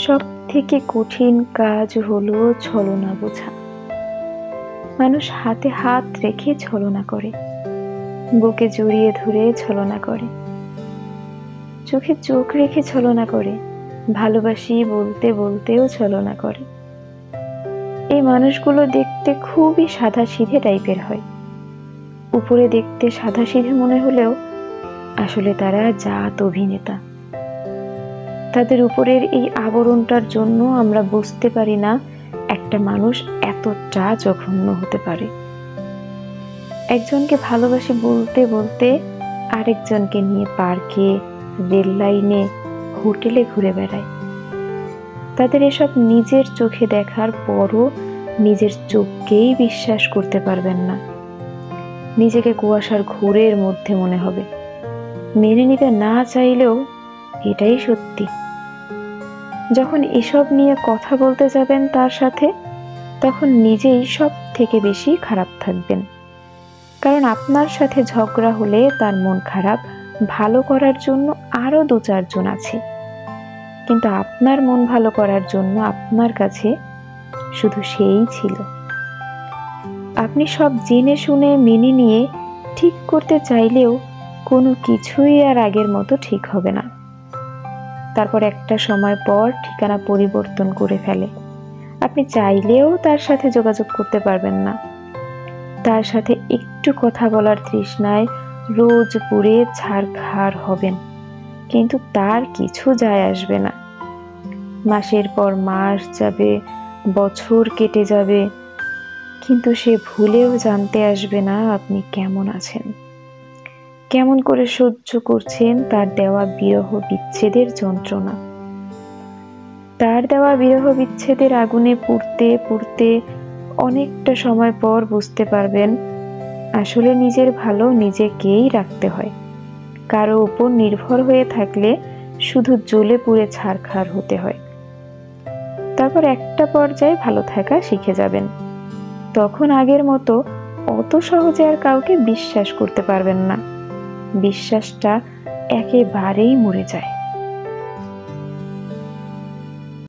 সব থেকে কঠিন কাজ হলো ছলনা বোঝা। মানুষ হাতে হাত রেখে ছলনা করে, বুকে জড়িয়ে ধরে ছলনা করে, চোখে চোখ রেখে ছলনা করে, ভালোবাসি বলতে বলতেও ছলনা করে। এই মানুষগুলো দেখতে খুবই সাদাসিধে টাইপের হয়। উপরে দেখতে সাদাসিধে মনে হলেও আসলে তারা জাত অভিনেতা। তাদের উপরের এই আবরণটার জন্য আমরা বুঝতে পারি না একটা মানুষ এতটা জঘন্য হতে পারে। একজনকে ভালোবাসি বলতে বলতে আরেকজনকে নিয়ে পার্কে, রেল লাইনে, হোটেলে ঘুরে বেড়ায়। তাদের এসব নিজের চোখে দেখার পরও নিজের চোখকেই বিশ্বাস করতে পারবেন না। নিজেকে কুয়াশার ঘোরের মধ্যে মনে হবে। মেনে নিতে না চাইলেও এটাই সত্যি। যখন এসব নিয়ে কথা বলতে যাবেন তার সাথে, তখন নিজেই সব থেকে বেশি খারাপ থাকবেন। কারণ আপনার সাথে ঝগড়া হলে তার মন খারাপ ভালো করার জন্য আরো 2-4 জন আছে, কিন্তু আপনার মন ভালো করার জন্য আপনার কাছে শুধু সেই ছিল। আপনি সব জেনে শুনে মেনে নিয়ে ঠিক করতে চাইলেও কোনো কিছুই আর আগের মতো ঠিক হবে না। তারপর একটা সময় পর ঠিকানা পরিবর্তন করে ফেলে। আপনি চাইলেও তার সাথে যোগাযোগ করতে পারবেন না। তার সাথে একটু কথা বলার তৃষ্ণায় রোজ পুড়ে ছারখার হবেন, কিন্তু তার কিছু যায় আসবে না। মাসের পর মাস যাবে, বছর কেটে যাবে, কিন্তু সে ভুলেও জানতে আসবে না আপনি কেমন আছেন, কেমন করে সহ্য করছেন তার দেওয়া বিরহ বিচ্ছেদের যন্ত্রণা। তার দেওয়া বিরহ বিচ্ছেদের আগুনে পুড়তে পুড়তে অনেকটা সময় পর বুঝতে পারবেন আসলে নিজের ভালো নিজেকেই রাখতে হয়। কারো উপর নির্ভর হয়ে থাকলে শুধু জ্বলে পুড়ে ছারখার হতে হয়। তারপর একটা পর্যায়ে ভালো থাকা শিখে যাবেন। তখন আগের মতো অত সহজে আর কাউকে বিশ্বাস করতে পারবেন না। বিশ্বাসটা একেবারেই মরে যায়।